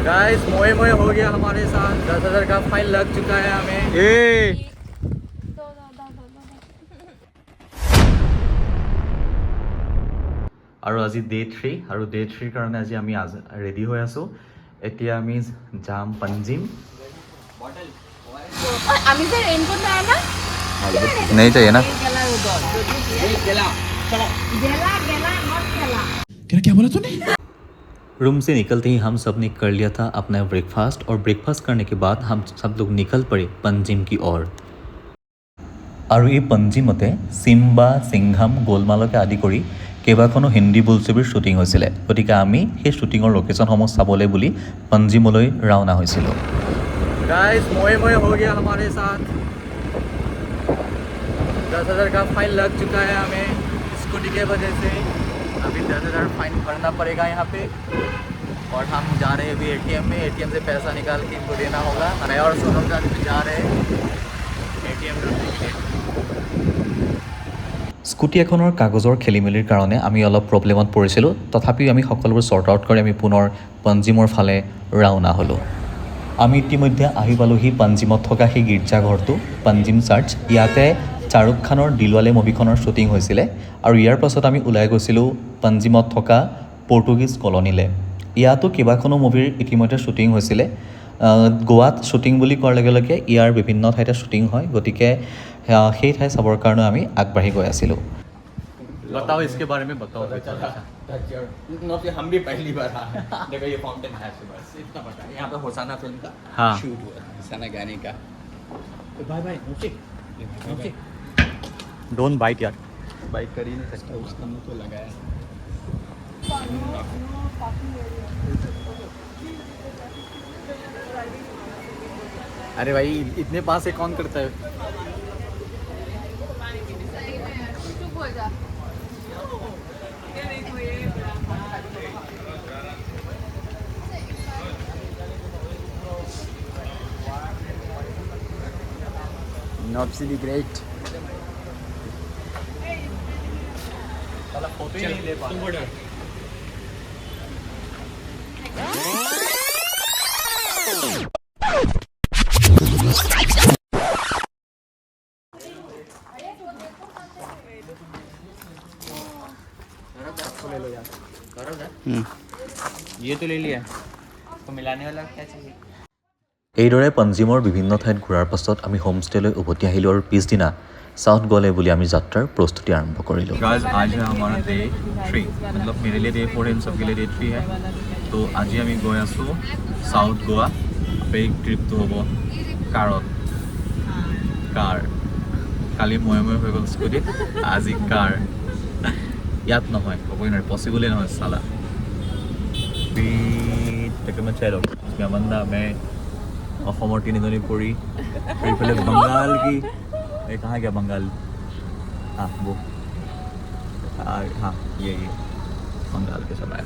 Guys मोए मोए हो गया हमारे साथ 10,000 का फाइन लग चुका है हमें। আৰু আজি ডে 3 আৰু ডে 3 কাৰণে আজি আমি ৰেডি হৈ আছোঁ। এতিয়া আমি যাম পঞ্জিম। আমি যে रेनकोट लाया ना नहीं चाहिए ना। क्या बोला तूने? रूम से निकलते ही हम सब ने कर लिया था अपना ब्रेकफास्ट और ब्रेकफास्ट करने के बाद हम सब लोग निकल पड़े पंजिम की ओर। আৰু এই পঞ্জিমতে চিম্বা সিংঘাম গোলমালকে আদি কৰি কেইবাখনো হিন্দী বোলছবিৰ শ্বুটিং হৈছিলে। গতিকে আমি সেই শ্বুটিঙৰ লোকেশ্যনসমূহ চাবলৈ বুলি পঞ্জিমলৈ ৰাওনা হৈছিলোঁ। गाइस मोए मोए हो गया हमारे साथ 10,000 का फाइन लग चुका है हमें स्कूटी के वजह से। अभी 10,000 फाइन भरना पड़ेगा यहाँ पे और हम जा रहे हैं अभी एटीएम में। एटीएम से पैसा निकाल के इनको देना होगा। मैं और सोनम जान भी जा रहे हैं एटीएम ढूंढने के लिए। স্কুটি এখনৰ কাগজৰ খেলিমেলিৰ কাৰণে আমি অলপ প্ৰব্লেমত পৰিছিলোঁ। তথাপিও আমি সকলোবোৰ শ্বৰ্ট আউট কৰি আমি পুনৰ পঞ্জিমৰ ফালে ৰাওনা হ'লোঁ। আমি ইতিমধ্যে আহি পালোহি পঞ্জিমত থকা সেই গীৰ্জাঘৰটো পঞ্জিম চাৰ্চ। ইয়াতে শ্বাহৰুখ খানৰ দিলৱালে মুভিখনৰ শ্বুটিং হৈছিলে আৰু ইয়াৰ পাছত আমি ওলাই গৈছিলোঁ পঞ্জিমত থকা পৰ্তুগীজ কলনীলৈ। ইয়াতো কেইবাখনো মুভিৰ ইতিমধ্যে শ্বুটিং হৈছিলে। গোৱাত শ্বুটিং বুলি কোৱাৰ লগে লগে ইয়াৰ বিভিন্ন ঠাইতে শ্বুটিং হয়। গতিকে সেই ঠাই চাবৰ কাৰণে আমি আগবাঢ়ি গৈ আছিলোঁ। बताओ इसके बारे में बताओ। हम भी पहली बार आए। देखो ये फाउंटेन है बस इतना पता है। यहाँ पे होसाना फिल्म का हाँ। शूट हुआ था, होसाना गाने का। तो भाई भाई नोचे डोंट बाइट यार। बाइक कर ही नहीं सकता, उसका मुंह तो लगाया। अरे भाई इतने पास से कौन करता है। चुप हो जा। Nobsy the great। फोटो ही नहीं ले पा रहा। ये तो ले लिया, तो मिलाने वाला क्या चाहिए? এইদৰে পঞ্জিমৰ বিভিন্ন ঠাইত ঘূৰাৰ পাছত আমি হোমষ্টেলৈ উভতি আহিলোঁ আৰু পিছদিনা साउथ गोले बोली आमी यात्रार प्रस्तुति आरम्भ करिलो। गाइस आज है हमारा डे 3, मतलब मेरे लिए डे 4 है, इन सबके लिए डे 3 है। तो आज आमी गई आसो साउथ गोवा। एक ट्रिप तो हम कार काली मय मय हो गल स्कूटी, आज कार याद নহয় কবই নোৱাৰি, পসিবলে নহয় साला। मैं चलो अमंदा मैं অসমৰ তিনিজনী পৰি এইফালে बंगाल की। ये कहाँ गया बंगाल? हाँ वो हाँ ये बंगाल के सब आए।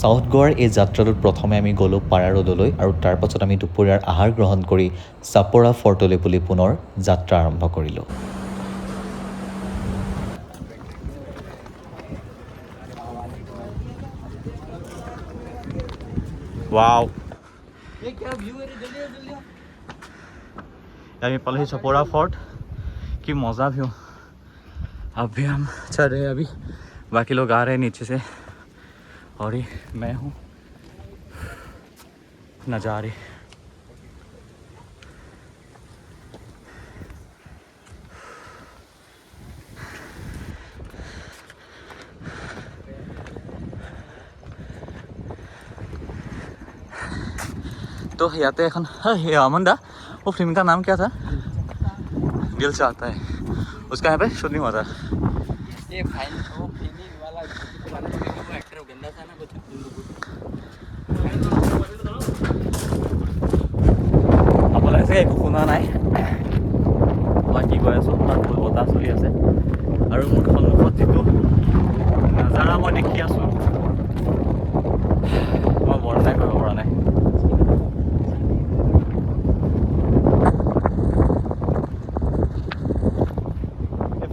সাউথ গোৱাৰ এই যাত্ৰাটোত প্ৰথমে আমি গ'লোঁ পাৰা ৰোডলৈ আৰু তাৰ পাছত আমি দুপৰীয়াৰ আহাৰ গ্ৰহণ কৰি চাপৰা ফৰ্টলৈ বুলি পুনৰ যাত্ৰা আৰম্ভ কৰিলোঁ। वाओ ये क्या व्यू है रे, जल्दी अभी पहले चपोरा फोर्ट की मज़ा व्यू। अभी हम चल रहे हैं, अभी बाकी लोग आ रहे हैं नीचे से और ये मैं हूँ नज़ारे। तो याते এখন अमंदा वो फिल्म का नाम क्या था? दिल चाहता है। उसका यहाँ पे शूटिंग हुआ था। ये फाइन वो फिल्मी वाला वो एक्टर गंदा था ना कुछ। आपला ऐसे একো শুনা নাই। বাকি গৈ আছোঁ তাত বতাহ চলি আছে আৰু মোৰ সন্মুখত যিটো নাজাৰা মই দেখি আছোঁ মই বৰ্ণনা কৰিব পৰা নাই।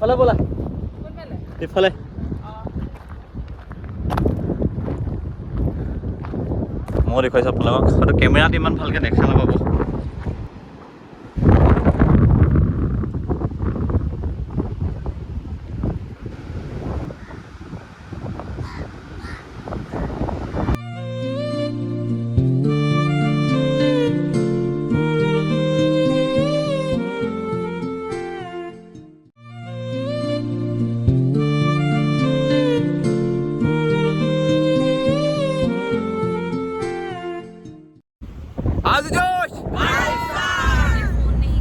ইফালে ব'লা কোনফালে ইফালে মই দেখুৱাইছোঁ আপোনালোকক হয়তো কেমেৰাত ইমান ভালকৈ দেখা নাপাব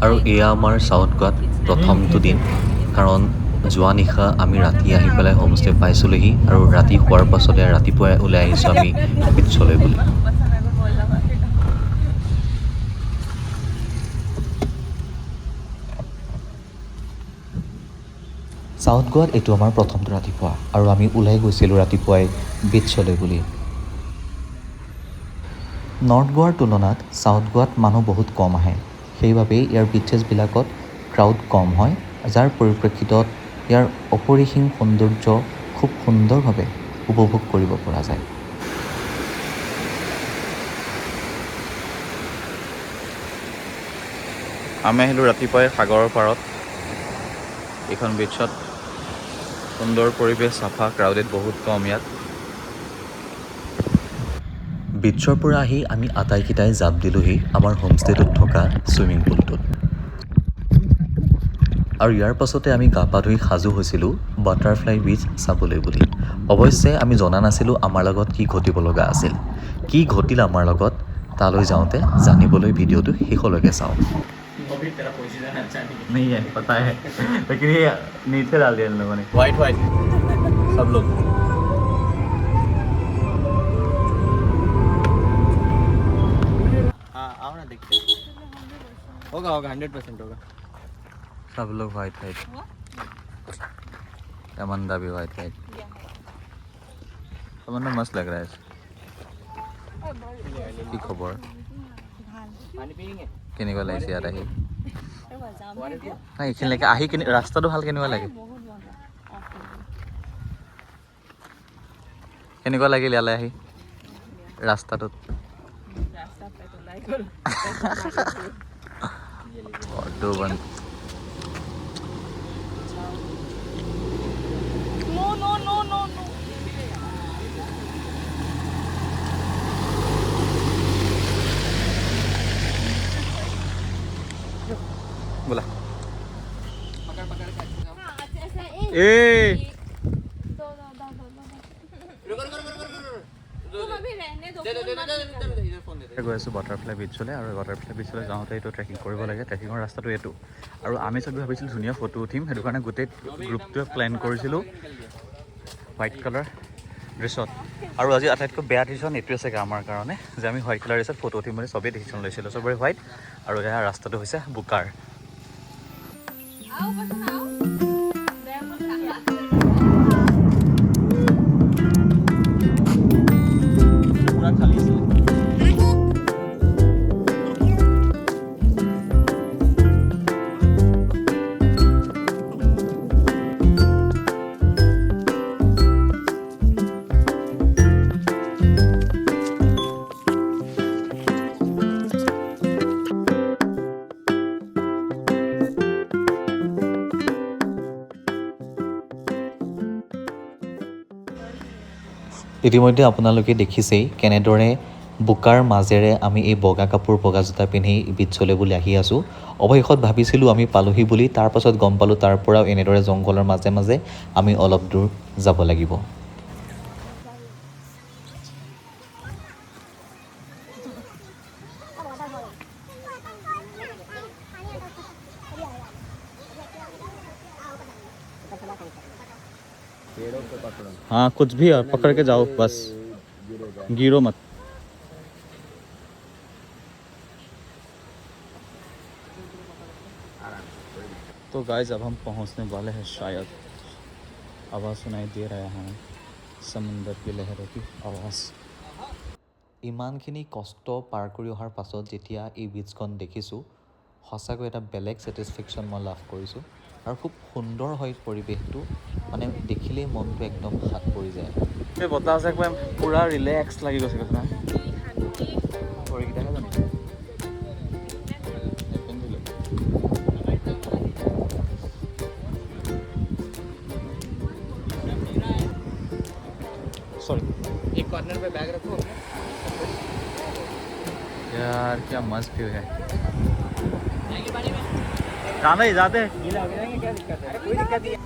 আৰু এয়া আমাৰ চাউথ গোৱাত প্ৰথমটো দিন কাৰণ যোৱা নিশা আমি ৰাতি আহি পেলাই হোমষ্টে পাইছোঁলেহি আৰু ৰাতি শোৱাৰ পাছতে ৰাতিপুৱাই ওলাই আহিছোঁ আমি বিটছলৈ বুলি চাউথ গোৱাত এইটো আমাৰ প্ৰথমটো ৰাতিপুৱা আৰু আমি ওলাই গৈছিলোঁ ৰাতিপুৱাই বিটছলৈ বুলি নৰ্থ গোৱাৰ তুলনাত চাউথ গোৱাত মানুহ বহুত কম আহে সেইবাবেই ইয়াৰ বিচেছবিলাকত ক্ৰাউড কম হয় যাৰ পৰিপ্ৰেক্ষিতত ইয়াৰ অপৰিসীম সৌন্দৰ্য খুব সুন্দৰভাৱে উপভোগ কৰিব পৰা যায় আমি আহিলোঁ ৰাতিপুৱাই সাগৰৰ পাৰত এইখন বিচত সুন্দৰ পৰিৱেশ চাফা ক্ৰাউডেড বহুত কম ইয়াত বিচৰ পৰা আহি আমি আটাইকেইটাই জাপ দিলোঁহি আমাৰ হোমষ্টেটোত থকা ছুইমিং পুলটোত আৰু ইয়াৰ পাছতে আমি গা পা ধুই সাজু হৈছিলোঁ বাটাৰফ্লাই বিচ চাবলৈ বুলি অৱশ্যে আমি জনা নাছিলোঁ আমাৰ লগত কি ঘটিব লগা আছিল কি ঘটিল আমাৰ লগত তালৈ যাওঁতে জানিবলৈ ভিডিঅ'টো শেষলৈকে চাওঁ अभी तेरा पोजीशन अच्छा नहीं नहीं है पता है लेकिन ये नीचे डाल दिया इन लोगों ने वाइट वाइट सब लोग हाँ आओ ना देखते होगा होगा 100% होगा सब लोग वाइट वाइट तमन्ना भी वाइट वाइट तमन्ना मस्त लग रहा है की खबर पानी पियेंगे কেনেকুৱা লাগিছে ইয়াত আহি নাই এইখিনিলৈকে আহি ৰাস্তাটো ভাল কেনেকুৱা লাগে কেনেকুৱা লাগিল ইয়ালৈ আহি ৰাস্তাটোত অটো বন No. बोला पकड़ के ऐसा ए दो तुम अभी रहने दो फोन दे গৈ আছোঁ বাটাৰফ্লাই বিচলৈ আৰু বাটাৰফ্লাই বিচলৈ যাওঁতে এইটো ট্ৰেকিং কৰিব লাগে ট্ৰেকিঙৰ ৰাস্তাটো এইটো আৰু আমি চবেই ভাবিছিলোঁ ধুনীয়া ফটো উঠিম সেইটো কাৰণে গোটেই গ্ৰুপটোৱে প্লেন কৰিছিলোঁ হোৱাইট কালাৰ ড্ৰেছত আৰু আজি আটাইতকৈ বেয়া ডিচিশ্যন এইটোৱে চাগে আমাৰ কাৰণে যে আমি হোৱাইট কালাৰ ড্ৰেছত ফটো উঠিম বুলি চবেই ডিচিশ্যন লৈছিলোঁ চবৰে হোৱাইট আৰু এয়া ৰাস্তাটো হৈছে বোকাৰ आओ बस आओ बैग पूरा खाली से ইতিমধ্যে আপোনালোকে দেখিছেই কেনেদৰে বোকাৰ মাজেৰে আমি এই বগা কাপোৰ বগা জোতা পিন্ধি বিচলৈ বুলি আহি আছোঁ অৱশেষত ভাবিছিলোঁ আমি পালোহি বুলি তাৰ পাছত গম পালোঁ তাৰ পৰাও এনেদৰে জংঘলৰ মাজে মাজে আমি অলপ দূৰ যাব লাগিব पेड़ों पे पकड़ो हाँ कुछ भी है पकड़ के जाओ बस गिरो मत तो गाइस अब हम पहुंचने वाले हैं शायद आवाज़ सुनाई दे रहा है हमें समुद्र की लहरों की आवाज़ ইমানখিনি কষ্ট পাৰ কৰি অহাৰ পাছত যেতিয়া এই বিচখন দেখিছোঁ সঁচাকৈ এটা বেলেগ ছেটিছফেকশ্যন মই লাভ কৰিছোঁ আৰু খুব সুন্দৰ হয় পৰিৱেশটো মানে দেখিলেই মনটো একদম হাত পৰি যায় এই বতাহ আছে একদম পুৰা ৰিলেক্স লাগি গৈছে কথা ভৰিকেইটাহে জানো পিন্ধিলে सॉरी एक कॉर्नर पे बैग रखो यार क्या मस्त व्यू है जाना ही जाते गीला हो जाएंगे क्या दिक्कत है कोई दिक्कत नहीं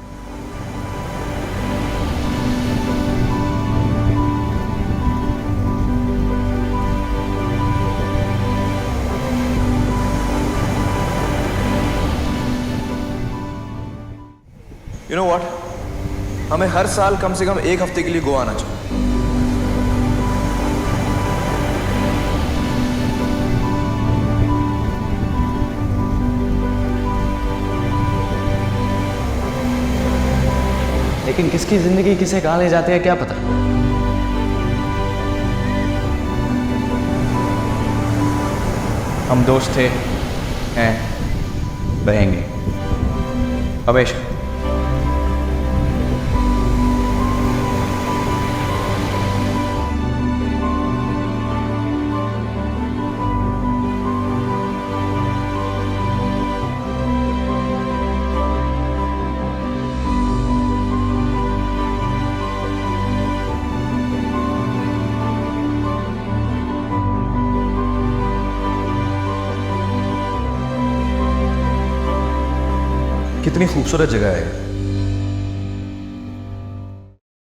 यू नो व्हाट हमें हर साल कम से कम 1 हफ्ते के लिए गोवा आना चाहिए लेकिन किसकी जिंदगी किसे कहाँ ले जाती है क्या पता हम दोस्त थे हैं रहेंगे हमेशा कितनी खूबसूरत जगह है